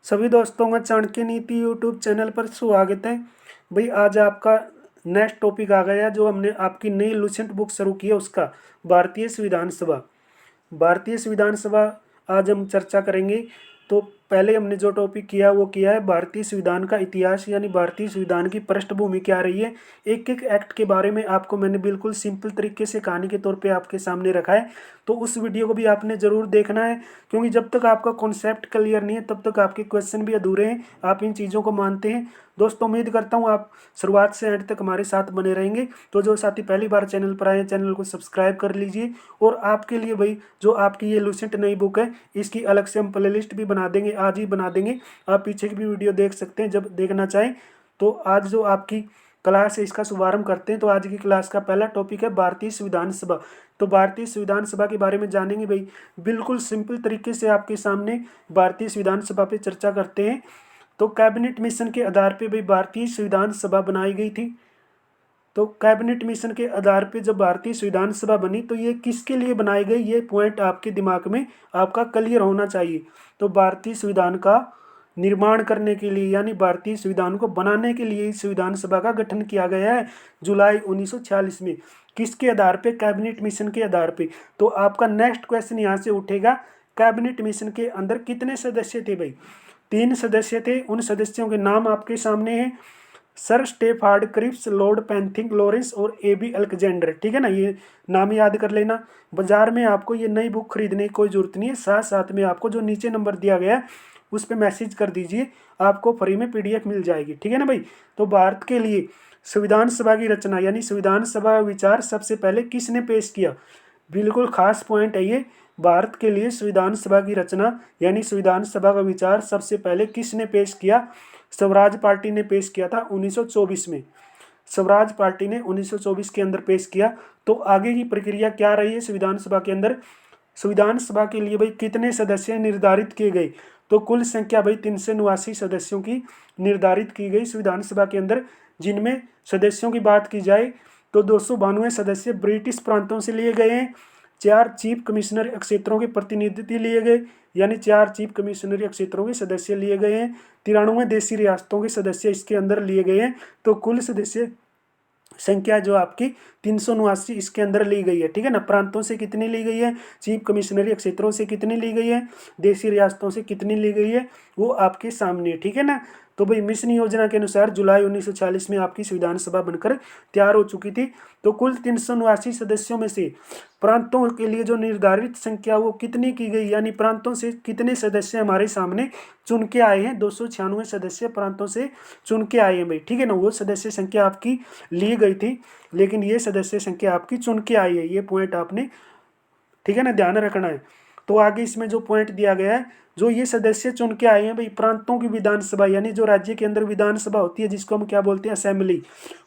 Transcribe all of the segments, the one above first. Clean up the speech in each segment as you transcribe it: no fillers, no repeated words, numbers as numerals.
सभी दोस्तों का चाणक्य नीति यूट्यूब चैनल पर स्वागत है। भाई आज आपका नेक्स्ट टॉपिक आ गया जो हमने आपकी नई लुसेंट बुक शुरू की है उसका भारतीय संविधान सभा। भारतीय संविधान सभा आज हम चर्चा करेंगे। तो पहले हमने जो टॉपिक किया वो किया है भारतीय संविधान का इतिहास, यानी भारतीय संविधान की पृष्ठभूमि क्या रही है। एक एक एक्ट के बारे में आपको मैंने बिल्कुल सिंपल तरीके से कहानी के तौर पे आपके सामने रखा है। तो उस वीडियो को भी आपने ज़रूर देखना है, क्योंकि जब तक आपका कॉन्सेप्ट क्लियर नहीं है तब तक आपके क्वेश्चन भी अधूरे हैं। आप इन चीज़ों को मानते हैं। दोस्तों उम्मीद करता हूँ आप शुरुआत से एंड तक हमारे साथ बने रहेंगे। तो जो साथी पहली बार चैनल पर आए हैं चैनल को सब्सक्राइब कर लीजिए। और आपके लिए भाई जो आपकी ये लुसेंट नई बुक है इसकी अलग से हम प्लेलिस्ट भी बना देंगे, आज ही बना देंगे। आप पीछे की भी वीडियो देख सकते हैं जब देखना चाहें। तो आज जो आपकी क्लास है इसका शुभारंभ करते हैं। तो आज की क्लास का पहला टॉपिक है भारतीय संविधान सभा। तो भारतीय संविधान सभा के बारे में जानेंगे भाई, बिल्कुल सिंपल तरीके से आपके सामने भारतीय संविधान सभा पे चर्चा करते हैं। तो कैबिनेट मिशन के आधार पे भाई भारतीय संविधान सभा बनाई गई थी। तो कैबिनेट मिशन के आधार पे जब भारतीय संविधान सभा बनी तो ये किसके लिए बनाई गई, ये पॉइंट आपके दिमाग में आपका क्लियर होना चाहिए। तो भारतीय संविधान का निर्माण करने के लिए, यानी भारतीय संविधान को बनाने के लिए इस संविधान सभा का गठन किया गया है जुलाई 1946 में। किसके आधार पे? कैबिनेट मिशन के आधार पे। तो आपका नेक्स्ट क्वेश्चन यहाँ से उठेगा, कैबिनेट मिशन के अंदर कितने सदस्य थे भाई? 3 सदस्य थे। उन सदस्यों के नाम आपके सामने हैं, sir Stafford Cripps, Lord Pethick Lawrence और AB अलेक्जेंडर। ठीक है ना, ये नाम याद कर लेना। बाजार में आपको ये नई बुक खरीदने की कोई जरूरत नहीं है, साथ साथ में आपको जो नीचे नंबर दिया गया है उस पर मैसेज कर दीजिए, आपको फ्री में PDF मिल जाएगी। ठीक है ना भाई। तो भारत के लिए संविधान सभा की रचना यानी संविधान सभा का विचार सबसे पहले किसने पेश किया? बिल्कुल खास पॉइंट है ये। भारत के लिए संविधान सभा की रचना यानी संविधान सभा का विचार सबसे पहले किसने पेश किया? स्वराज पार्टी ने पेश किया था 1924 में। स्वराज पार्टी ने 1924 के अंदर पेश किया। तो आगे की प्रक्रिया क्या रही है संविधान सभा के अंदर? संविधान सभा के लिए भाई कितने सदस्य निर्धारित किए गए? तो कुल संख्या भाई 389 सदस्यों की निर्धारित की गई संविधान सभा के अंदर, जिनमें सदस्यों की बात की जाए तो 292 सदस्य ब्रिटिश प्रांतों से लिए गए हैं। 4 चीफ कमिश्नर क्षेत्रों के प्रतिनिधि लिए गए, यानी 4 चीफ कमिश्नरी क्षेत्रों के सदस्य लिए गए हैं। 93 देशी रियासतों के सदस्य इसके अंदर लिए गए हैं। तो कुल सदस्य संख्या जो आपकी 389 इसके अंदर ली गई है। ठीक है ना। प्रांतों से कितनी ली गई है, चीफ कमिश्नरी क्षेत्रों से कितनी ली गई है, देशी रियासतों से कितनी ली गई है, वो आपके सामने है। ठीक है ना। तो भाई मिशन योजना के अनुसार जुलाई 1940 में आपकी संविधान सभा बनकर तैयार हो चुकी थी। तो कुल 389 सदस्यों में से प्रांतों के लिए जो निर्धारित संख्या वो कितनी की गई, यानी प्रांतों से कितने सदस्य हमारे सामने चुन के आए हैं? 296 सदस्य प्रांतों से चुन के आए हैं भाई। ठीक है ना। वो सदस्य संख्या आपकी ली गई थी, लेकिन ये सदस्य संख्या आपकी चुन के आई है। ये पॉइंट आपने, ठीक है ना, ध्यान रखना है। तो आगे इसमें जो पॉइंट दिया गया है, जो ये सदस्य चुन के आए हैं भाई प्रांतों की विधानसभा, यानी जो राज्य के अंदर विधानसभा होती है जिसको हम क्या बोलते हैं, असेंबली,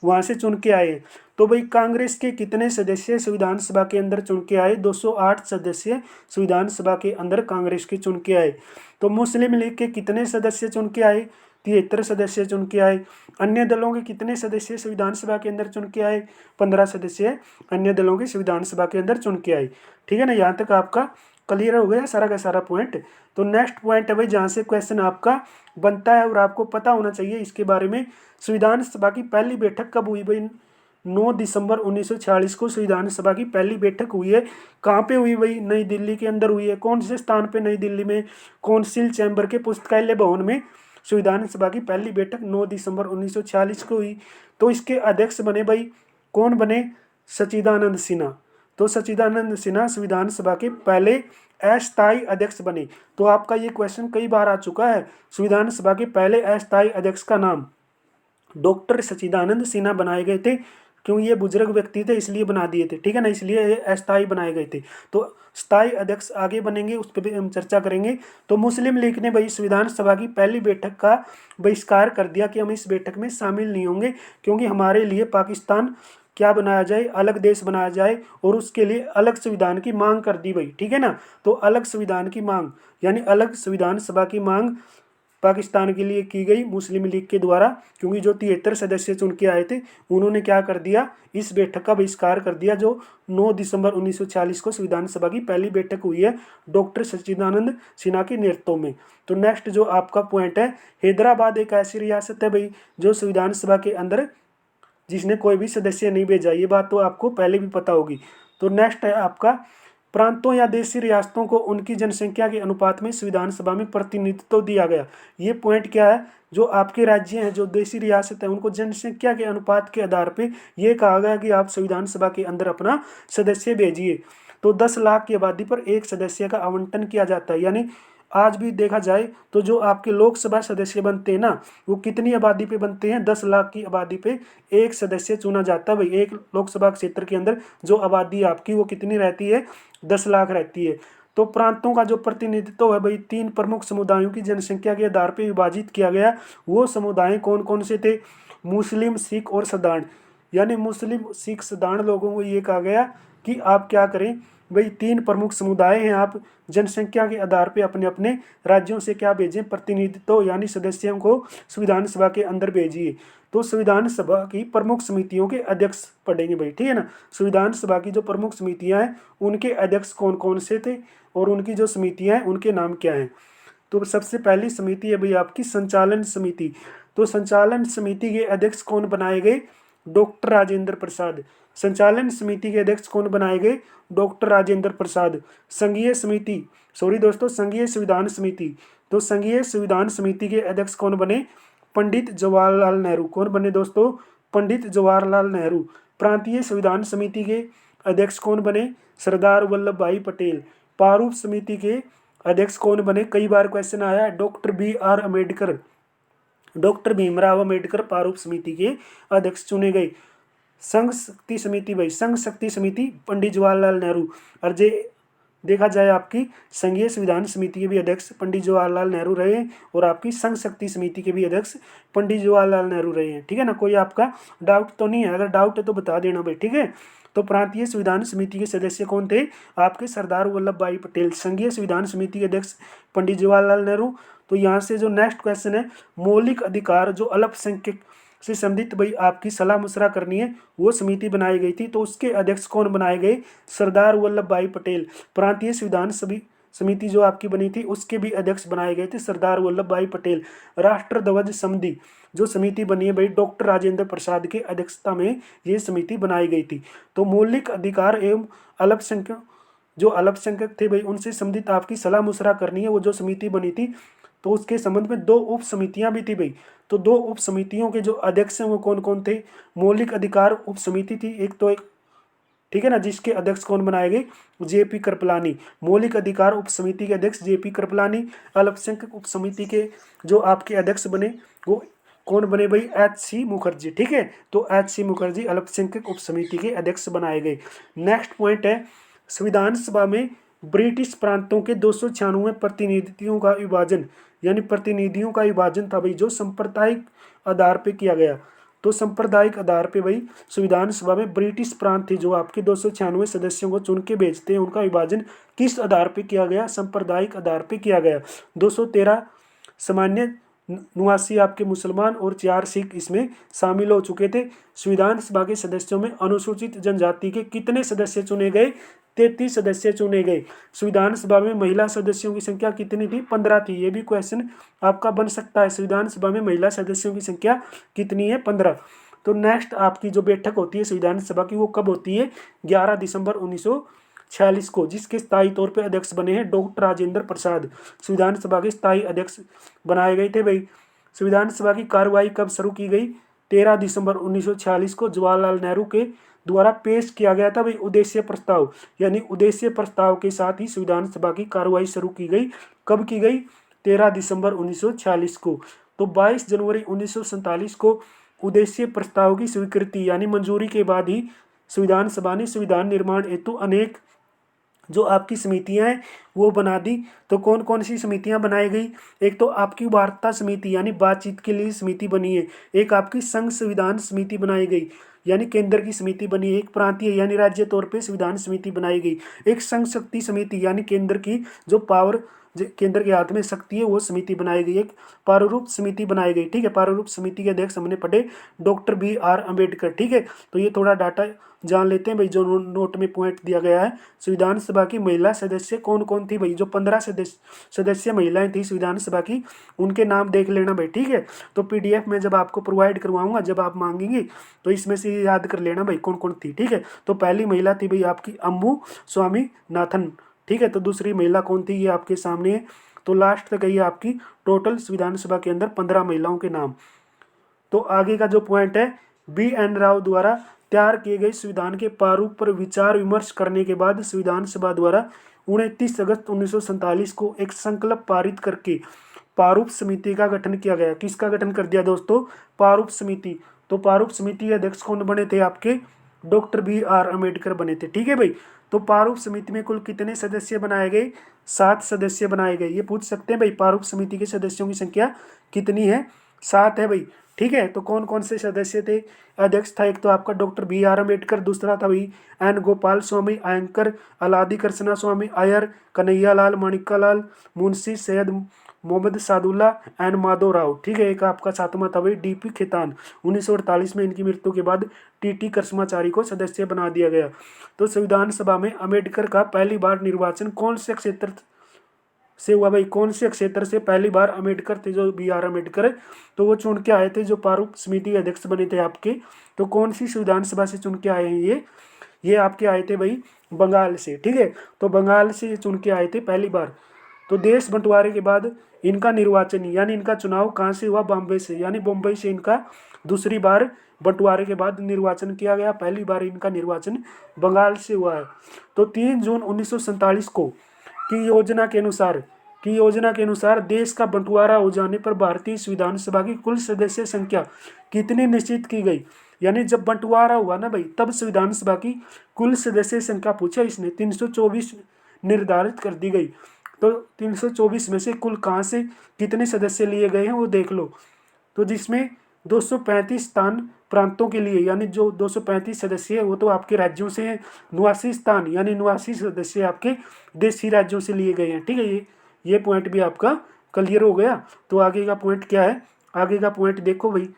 वहां से चुन के आए हैं। तो भाई कांग्रेस के कितने सदस्य संविधान सभा के अंदर चुन के आए? 208 सदस्य संविधान सभा के अंदर कांग्रेस के चुन के आए। तो मुस्लिम लीग के कितने सदस्य चुन के आए? 73 सदस्य चुन के आए। अन्य दलों के कितने सदस्य संविधान सभा के अंदर चुन के आए? 15 सदस्य अन्य दलों के संविधान सभा के अंदर चुन के आए। ठीक है ना। यहाँ तक आपका क्लियर हो गया सारा का सारा पॉइंट। तो नेक्स्ट पॉइंट है भाई जहाँ से क्वेश्चन आपका बनता है और आपको पता होना चाहिए इसके बारे में। संविधान सभा की पहली बैठक कब हुई भाई? 9 दिसंबर 1946 को संविधान सभा की पहली बैठक हुई है। कहाँ पे हुई भाई? नई दिल्ली के अंदर हुई है। कौन से स्थान पे? नई दिल्ली में कौंसिल चैम्बर के पुस्तकालय भवन में संविधान सभा की पहली बैठक 9 दिसंबर 1946 को हुई। तो इसके अध्यक्ष बने भाई, कौन बने? सच्चिदानंद सिन्हा। तो सच्चिदानंद सिन्हा संविधान सभा के पहले अस्थायी अध्यक्ष बने। तो आपका ये क्वेश्चन कई बार आ चुका है। संविधान सभा के पहले अस्थायी अध्यक्ष का नाम डॉक्टर सच्चिदानंद सिन्हा बनाए गए थे। क्यों? ये बुजुर्ग व्यक्ति थे इसलिए बना दिए थे। ठीक है ना, इसलिए ये अस्थायी बनाए गए थे। तो स्थायी अध्यक्ष आगे बनेंगे, उस पर भी हम चर्चा करेंगे। तो मुस्लिम लीग ने भाई संविधान सभा की पहली बैठक का बहिष्कार कर दिया कि हम इस बैठक में शामिल नहीं होंगे, क्योंकि हमारे लिए पाकिस्तान क्या बनाया जाए, अलग देश बनाया जाए, और उसके लिए अलग संविधान की मांग कर दी भाई। ठीक है ना। तो अलग संविधान की मांग यानी अलग संविधान सभा की मांग पाकिस्तान के लिए की गई मुस्लिम लीग के द्वारा, क्योंकि जो 73 सदस्य चुन के आए थे उन्होंने क्या कर दिया, इस बैठक का बहिष्कार कर दिया, जो 9 दिसंबर 1946 को संविधान सभा की पहली बैठक हुई है डॉक्टर सच्चिदानंद सिन्हा के नेतृत्व में। तो नेक्स्ट जो आपका पॉइंट है, हैदराबाद एक ऐसी रियासत है भाई जो संविधान सभा के अंदर जिसने कोई भी सदस्य नहीं भेजा, ये बात तो आपको पहले भी पता होगी। तो नेक्स्ट है आपका, प्रांतों या देशी रियासतों को उनकी जनसंख्या के अनुपात में संविधान सभा में प्रतिनिधित्व दिया गया। ये पॉइंट क्या है, जो आपके राज्य हैं, जो देशी रियासत है, उनको जनसंख्या के अनुपात के आधार पे ये कहा गया कि आप संविधान सभा के अंदर अपना सदस्य भेजिए। तो 10 लाख की आबादी पर एक सदस्य का आवंटन किया जाता है। यानी आज भी देखा जाए तो जो आपके लोकसभा सदस्य बनते हैं ना, वो कितनी आबादी पे बनते हैं, 10 लाख की आबादी पे एक सदस्य चुना जाता है भाई। एक लोकसभा क्षेत्र के अंदर जो आबादी आपकी वो कितनी रहती है, 10 लाख रहती है। तो प्रांतों का जो प्रतिनिधित्व है भाई, 3 प्रमुख समुदायों की जनसंख्या के आधार पर विभाजित किया गया। वो समुदाय कौन कौन से थे, मुस्लिम, सिख और सदान। यानी मुस्लिम, सिख, सदान लोगों को ये कहा गया कि आप क्या करें भाई, 3 प्रमुख समुदाय हैं, आप जनसंख्या के आधार पे अपने अपने राज्यों से क्या भेजें, प्रतिनिधित्व यानी सदस्यों को संविधान सभा के अंदर भेजिए। तो संविधान सभा की प्रमुख समितियों के अध्यक्ष पढ़ेंगे भाई, ठीक है ना। संविधान सभा की जो प्रमुख समितियां हैं उनके अध्यक्ष कौन कौन से थे और उनकी जो समितियां हैं उनके नाम क्या हैं। तो सबसे पहली समिति है भाई आपकी संचालन समिति। तो संचालन समिति के अध्यक्ष कौन बनाए गए, डॉक्टर राजेंद्र प्रसाद। संचालन समिति के अध्यक्ष कौन बनाए गए, डॉक्टर राजेंद्र प्रसाद। संघीय समिति, सॉरी दोस्तों, संघीय संविधान समिति। तो संघीय संविधान समिति के अध्यक्ष कौन बने, पंडित जवाहरलाल नेहरू। कौन बने दोस्तों, पंडित जवाहरलाल नेहरू। प्रांतीय संविधान समिति के अध्यक्ष कौन बने, सरदार वल्लभ भाई पटेल। प्रारूप समिति के अध्यक्ष कौन बने, कई बार क्वेश्चन आया है, doctor BR Ambedkar. Doctor Bhimrao Ambedkar प्रारूप समिति के अध्यक्ष चुने गए। संघ शक्ति समिति भाई, संघ शक्ति समिति पंडित जवाहरलाल नेहरू। और जे देखा जाए आपकी संघीय संविधान समिति के भी अध्यक्ष पंडित जवाहरलाल नेहरू रहे और आपकी संघ शक्ति समिति के भी अध्यक्ष पंडित जवाहरलाल नेहरू रहे हैं, ठीक है ना। कोई आपका डाउट तो नहीं है, अगर डाउट है तो बता देना भाई, ठीक है। तो प्रांतीय संविधान समिति के सदस्य कौन थे, आपके सरदार वल्लभ भाई पटेल। संघीय संविधान समिति के अध्यक्ष पंडित जवाहरलाल नेहरू। तो यहाँ से जो नेक्स्ट क्वेश्चन है, मौलिक अधिकार जो अल्पसंख्यक से संबंधित भाई आपकी सलाह मशवरा करनी है, वो समिति बनाई गई थी। तो उसके अध्यक्ष कौन बनाए गए, सरदार वल्लभ भाई पटेल। प्रांतीय संविधान समिति जो आपकी बनी थी उसके भी अध्यक्ष बनाए गए थे सरदार वल्लभ भाई पटेल। राष्ट्र ध्वज संधि जो समिति बनी है भाई, डॉक्टर राजेंद्र प्रसाद के अध्यक्षता में ये समिति बनाई गई थी। तो मौलिक अधिकार एवं अल्पसंख्यक जो अल्पसंख्यक थे भाई उनसे संबंधित आपकी सलाह मशवरा करनी है, वो जो समिति बनी थी। तो उसके संबंध में 2 उप समितियां भी थी भाई। तो 2 उप समितियों के जो अध्यक्ष हैं वो कौन कौन थे, मौलिक अधिकार उप समिति थी एक, ठीक है ना, जिसके अध्यक्ष कौन बनाए गए, JP कृपलानी। मौलिक अधिकार उप समिति के अध्यक्ष JP कृपलानी। अल्पसंख्यक उप समिति के जो आपके अध्यक्ष बने वो कौन बने भाई, HC मुखर्जी, ठीक है। तो HC मुखर्जी अल्पसंख्यक उप समिति के अध्यक्ष बनाए गए। नेक्स्ट पॉइंट है, संविधान सभा में ब्रिटिश प्रांतों के 296 प्रतिनिधियों का विभाजन, यानी प्रतिनिधियों का विभाजन था भाई, जो सांप्रदायिक आधार पे किया गया। तो सांप्रदायिक आधार पे भाई संविधान सभा में ब्रिटिश प्रांत थे जो आपके 296 सदस्यों को चुन के भेजते हैं, उनका विभाजन किस आधार पे किया गया, सांप्रदायिक आधार पे किया गया। 213 सामान्य निवासी आपके मुसलमान और 4 सिख इसमें शामिल हो चुके थे। संविधान सभा के सदस्यों में अनुसूचित जनजाति के कितने सदस्य चुने गए, 33 सदस्य चुने गए। संविधान सभा में महिला सदस्यों की संख्या कितनी थी, 15 थी। ये भी क्वेश्चन आपका बन सकता है, संविधान सभा में महिला सदस्यों की संख्या कितनी है, 15। तो नेक्स्ट आपकी जो बैठक होती है संविधान सभा की वो कब होती है, 11 दिसंबर 1946 को, जिसके स्थायी तौर पर अध्यक्ष बने हैं डॉक्टर राजेंद्र प्रसाद। संविधान सभा के स्थायी अध्यक्ष बनाए गए थे भाई। संविधान सभा की कार्रवाई कब शुरू की गई, 13 दिसंबर 1946 को जवाहरलाल नेहरू के द्वारा पेश किया गया था भाई उद्देश्य प्रस्ताव, यानी उद्देश्य प्रस्ताव के साथ ही संविधान सभा की कार्रवाई शुरू की गई। कब की गई, 13 दिसंबर 1946 को। तो 22 जनवरी 1947 को उद्देश्य प्रस्ताव की स्वीकृति यानी मंजूरी के बाद ही संविधान सभा ने संविधान निर्माण हेतु अनेक जो आपकी समितियां हैं वो बना दी। तो कौन कौन सी समितियां बनाई गई, एक तो आपकी वार्ता समिति यानी बातचीत के लिए समिति बनी है, एक आपकी संघ संविधान समिति बनाई गई यानी केंद्र की समिति बनी है, एक प्रांतीय यानी राज्य तौर पे संविधान समिति बनाई गई, एक संघ शक्ति समिति यानी केंद्र की जो पावर केंद्र के हाथ में शक्ति है, वो समिति बनाई गई, एक प्रारूप समिति बनाई गई। ठीक है, प्रारूप समिति के अध्यक्ष हमने पढ़े डॉक्टर BR अम्बेडकर। ठीक है, तो ये थोड़ा डाटा जान लेते हैं भाई, जो नोट में पॉइंट दिया गया है। संविधान सभा की महिला सदस्य कौन कौन थी भाई, जो 15 सदस्य महिलाएं थी संविधान सभा की, उनके नाम देख लेना भाई। ठीक है, तो PDF में जब आपको प्रोवाइड करवाऊंगा, जब आप मांगेंगे तो इसमें से याद कर लेना भाई कौन कौन थी। ठीक है, तो पहली महिला थी भाई आपकी अम्बू स्वामीनाथन। ठीक है, तो दूसरी महिला कौन थी, ये आपके सामने है। तो लास्ट तक है आपकी टोटल संविधान सभा के अंदर 15 महिलाओं के नाम। तो आगे का जो पॉइंट है, BN राव द्वारा तैयार किए गए संविधान के प्रारूप पर विचार विमर्श करने के बाद संविधान सभा द्वारा 29 अगस्त 1947 को एक संकल्प पारित करके प्रारूप समिति का गठन किया गया। किसका गठन कर दिया दोस्तों, प्रारूप समिति। तो प्रारूप समिति के अध्यक्ष कौन बने थे, आपके डॉक्टर BR अम्बेडकर बने थे। ठीक है भाई, तो प्रारूप समिति में कुल कितने सदस्य बनाए गए, 7 सदस्य बनाए गए। ये पूछ सकते हैं भाई प्रारूप समिति के सदस्यों की संख्या कितनी है, 7 है भाई। ठीक है, तो कौन कौन से सदस्य थे, अध्यक्ष था एक तो आपका डॉक्टर BR अम्बेडकर, दूसरा था भाई N गोपाल स्वामी, एंकर अलादी कृष्णा स्वामी अय्यर, कन्हैयालाल माणिक्यलाल, मुंशी सैयद मोहम्मद सादुल्ला, N माधव राव। ठीक है, एक आपका 7वां था भाई DP खेतान। 1948 में इनकी मृत्यु के बाद TT कृष्णाचारी को सदस्य बना दिया गया। तो संविधान सभा में अम्बेडकर का पहली बार निर्वाचन कौन से क्षेत्र से हुआ भाई, कौन से क्षेत्र से पहली बार अम्बेडकर थे, जो BR अम्बेडकर, तो वो चुन के आए थे, जो प्रारूप समिति के अध्यक्ष बने थे आपके। तो कौन सी संविधान सभा से चुन के आए हैं ये आपके आए थे भाई बंगाल से। ठीक है, तो बंगाल से चुन के आए थे पहली बार। तो देश बंटवारे के बाद इनका निर्वाचन यानी इनका चुनाव कहाँ से हुआ, बॉम्बे से, यानी बॉम्बे से इनका दूसरी बार बंटवारे के बाद निर्वाचन किया गया। पहली बार इनका निर्वाचन बंगाल से हुआ है। तो 3 जून 1947 को की योजना के अनुसार देश का बंटवारा हो जाने पर भारतीय संविधान सभा की कुल सदस्य संख्या कितनी निश्चित की गई, यानी जब बंटवारा हुआ ना भाई, तब संविधान सभा की कुल सदस्य संख्या पूछा इसने, 324 निर्धारित कर दी गई। तो 324 में से कुल कहाँ से कितने सदस्य लिए गए हैं वो देख लो। तो जिसमें 235 स्थान प्रांतों के लिए, यानी जो 235 सदस्य है वो तो आपके राज्यों से हैं। 89 स्थान यानी 89 सदस्य आपके देशी राज्यों से लिए गए हैं। ठीक है, ये पॉइंट भी आपका क्लियर हो गया। तो आगे का पॉइंट क्या है, आगे का पॉइंट देखो भाई,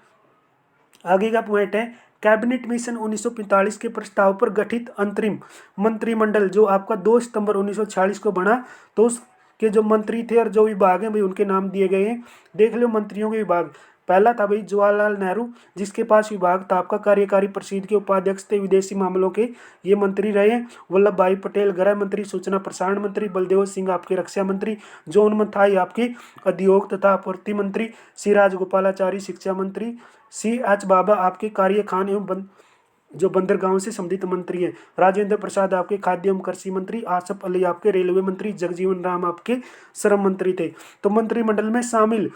आगे का पॉइंट है कैबिनेट मिशन 1945 के प्रस्ताव पर गठित अंतरिम मंत्रिमंडल, जो आपका 2 सितंबर 1946 को बना। तो उसके जो मंत्री थे और जो विभाग हैं भाई उनके नाम दिए गए हैं, देख लो मंत्रियों के विभाग। पहला था भाई जवाहरलाल नेहरू, जिसके पास विभाग था आपका कार्यकारी परिषद के उपाध्यक्ष थे, विदेशी मामलों के ये मंत्री रहे हैं। वल्लभ भाई पटेल गृह मंत्री, सूचना प्रसारण मंत्री। बलदेव सिंह आपके रक्षा मंत्री। जॉन मथाई आपके उद्योग तथा आपूर्ति मंत्री। सी राजगोपालाचारी शिक्षा मंत्री। CH बाबा आपके कार्य खान एवं जो बंदरगांव से संबंधित मंत्री हैं। राजेंद्र प्रसाद आपके खाद्य एवं कृषि मंत्री। आसफ अली आपके रेलवे मंत्री। जगजीवन राम आपके श्रम मंत्री थे। तो मंत्रिमंडल में शामिल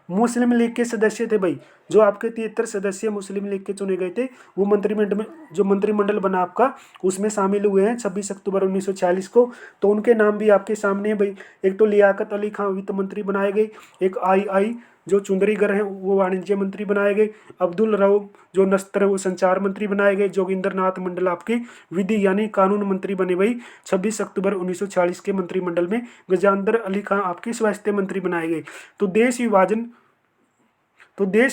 मुस्लिम लीग के सदस्य थे भाई, जो आपके 73 सदस्य मुस्लिम लीग के चुने गए थे, वो मंत्रिमंडल में जो मंत्रिमंडल बना आपका उसमें शामिल हुए हैं 26 अक्टूबर 1946 को। तो उनके नाम भी आपके सामने है भाई। एक तो लियाकत अली खान वित्त मंत्री बनाए गए। एक आई जो चुंदरीगर हैं वो वाणिज्य मंत्री बनाए गए। अब्दुल रऊफ जो नस्तर वो संचार मंत्री बनाए गए। जोगिंदर नाथ मंडल आपके विधि यानी कानून मंत्री बने भाई 26 अक्टूबर 1946 के मंत्रिमंडल में। गजेंद्र अली खान आपके स्वास्थ्य मंत्री बनाए गए। तो देश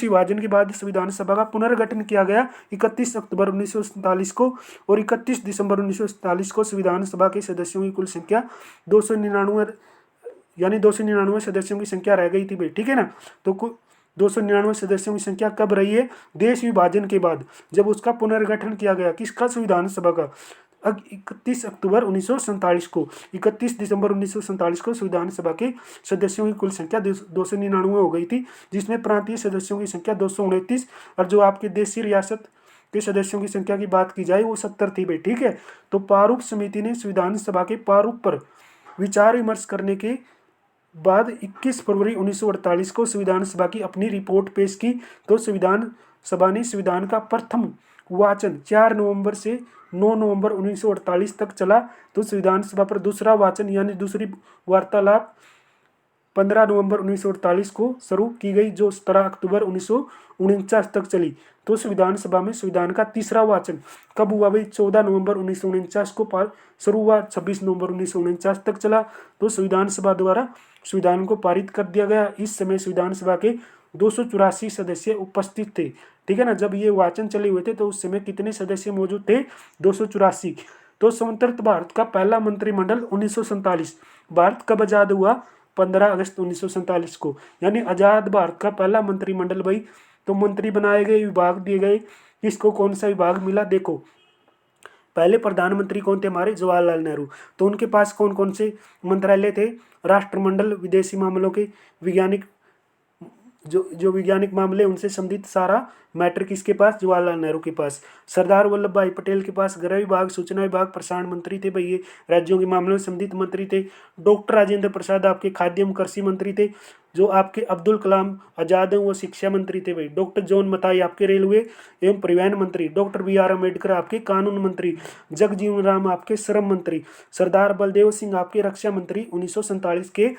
विभाजन के बाद संविधान सभा का पुनर्गठन किया गया 31 अक्टूबर 1947 को, और 31 दिसंबर 1947 को संविधान सभा के सदस्यों की कुल संख्या 299 यानी 299 सदस्यों की संख्या रह गई थी भाई। ठीक है ना, तो 299 सदस्यों की संख्या कब रही है, देश विभाजन के बाद, जब उसका पुनर्गठन किया गया। किसका, संविधान सभा का। 31 अक्टूबर 1947 को, 31 दिसंबर 1947 को संविधान सभा के सदस्यों की कुल संख्या 299 हो गई थी, जिसमें प्रांतीय सदस्यों की संख्या 229 और जो आपके देशी रियासत के सदस्यों की संख्या की बात की जाए वो 70 थी भाई। ठीक है, तो प्रारूप समिति ने संविधान सभा के प्रारूप पर विचार विमर्श करने के बाद 21 फरवरी 1948 को संविधान सभा की अपनी रिपोर्ट पेश की। तो संविधान सभा ने संविधान का प्रथम वाचन 4 नवंबर से 9 नवंबर 1948 तक चला। तो संविधान सभा पर दूसरा वाचन यानी दूसरी वार्तालाप 15 नवंबर 1948 को शुरू की गई, जो 17 अक्टूबर 1949 तक चली। तो संविधान सभा में संविधान का तीसरा वाचन कब हुआ भाई? 14 नवंबर 1949 को शुरू हुआ, 26 नवंबर 1949 तक चला। तो संविधान सभा द्वारा संविधान को पारित कर दिया गया। इस समय संविधान सभा के 284 सदस्य उपस्थित थे। ठीक है ना, जब ये वाचन चले हुए थे तो उस समय कितने सदस्य मौजूद थे? 284। तो स्वतंत्र भारत का पहला मंत्रिमंडल 1947। भारत कब आजाद हुआ? 15 अगस्त 1947 को। यानी आजाद भारत का पहला मंत्रिमंडल भाई। तो मंत्री बनाए गए, विभाग दिए गए, किसको कौन सा विभाग मिला? देखो, पहले प्रधानमंत्री कौन थे? हमारे जवाहरलाल नेहरू। तो उनके पास कौन कौन से मंत्रालय थे? राष्ट्रमंडल, विदेशी मामलों के, वैज्ञानिक, जो वैज्ञानिक मामले उनसे संबंधित सारा मैटर किसके पास? जवाहरलाल नेहरू के पास। सरदार वल्लभ भाई पटेल के पास गृह विभाग, सूचना विभाग, प्रसारण मंत्री थे भाई, ये राज्यों के मामलों से संबंधित मंत्री थे। डॉक्टर राजेंद्र प्रसाद आपके खाद्य एवं कृषि मंत्री थे। जो आपके अब्दुल कलाम आजाद हैं वो शिक्षा मंत्री थे भाई। डॉक्टर जॉन मथाई आपके रेलवे एवं परिवहन मंत्री। डॉक्टर बी आर अम्बेडकर आपके कानून मंत्री। जगजीवन राम आपके श्रम मंत्री। सरदार बलदेव सिंह आपके रक्षा मंत्री। 1947 के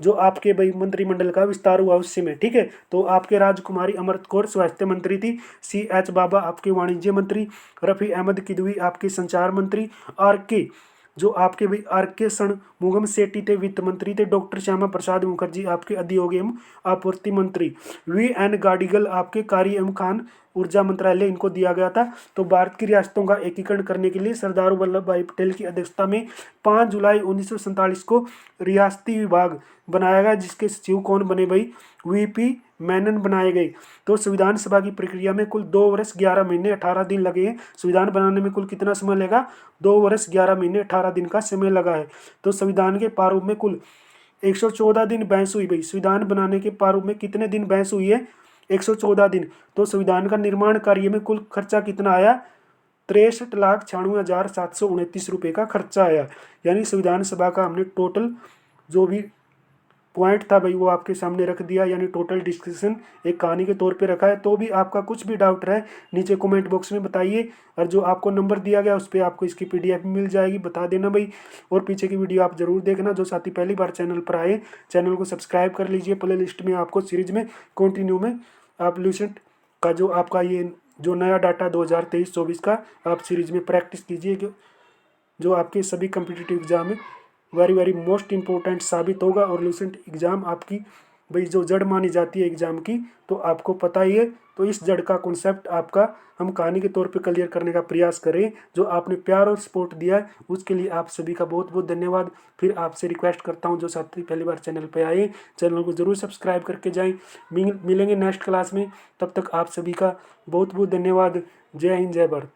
जो आपके भाई मंत्रिमंडल का विस्तार हुआ उस समय। ठीक है, तो आपके राजकुमारी अमृत कौर स्वास्थ्य मंत्री थी। सी एच बाबा आपके वाणिज्य मंत्री। रफी अहमद किदवी आपके संचार मंत्री। आर के जो आपके भाई आर के षणमुगम सेठी थे वित्त मंत्री थे। डॉक्टर श्यामा प्रसाद मुखर्जी आपके उद्योग एवं आपूर्ति मंत्री। वी एन गाडिगल आपके कार्य एवं खान ऊर्जा मंत्रालय इनको दिया गया था। तो भारत की रियासतों का एकीकरण करने के लिए सरदार वल्लभ भाई पटेल की अध्यक्षता में 5 जुलाई 1947 को रियासती विभाग बनाया गया, जिसके सचिव कौन बने भाई? वीपी मेनन बनाए गए। तो संविधान सभा की प्रक्रिया में कुल 2 वर्ष 11 महीने 18 दिन लगे हैं। संविधान बनाने में कुल कितना समय लगा? 2 वर्ष 11 महीने 18 दिन का समय लगा है। तो संविधान के प्रारूप में कुल 114 दिन बहस हुई भाई। संविधान बनाने के प्रारूप में कितने दिन बहस हुई है? 114 दिन। तो संविधान का निर्माण कार्य में कुल खर्चा कितना आया? 63,96,729 रुपये का खर्चा आया। यानी संविधान सभा का हमने टोटल जो भी पॉइंट था भाई वो आपके सामने रख दिया, यानी टोटल डिस्कशन एक कहानी के तौर पे रखा है। तो भी आपका कुछ भी डाउट रहे नीचे कमेंट बॉक्स में बताइए, और जो आपको नंबर दिया गया उस पर आपको इसकी PDF मिल जाएगी, बता देना भाई। और पीछे की वीडियो आप जरूर देखना। जो साथी पहली बार चैनल पर आए, चैनल को सब्सक्राइब कर लीजिए। प्ले लिस्ट में आपको सीरीज में कंटिन्यू में आप लूसेंट का जो आपका ये जो नया डाटा 2023-24 का आप सीरीज में प्रैक्टिस कीजिए, जो आपके सभी कम्पिटिटिव एग्जाम में वेरी वेरी मोस्ट इंपॉर्टेंट साबित होगा। और लूसेंट एग्जाम आपकी भाई जो जड़ मानी जाती है एग्जाम की, तो आपको पता ही है। तो इस जड़ का कॉन्सेप्ट आपका हम कहानी के तौर पे क्लियर करने का प्रयास करें। जो आपने प्यार और सपोर्ट दिया है उसके लिए आप सभी का बहुत बहुत धन्यवाद। फिर आपसे रिक्वेस्ट करता हूं जो साथी पहली बार चैनल पे आए, चैनल को जरूर सब्सक्राइब करके जाएं। मिलेंगे नेक्स्ट क्लास में, तब तक आप सभी का बहुत बहुत धन्यवाद। जय हिंद, जय भारत।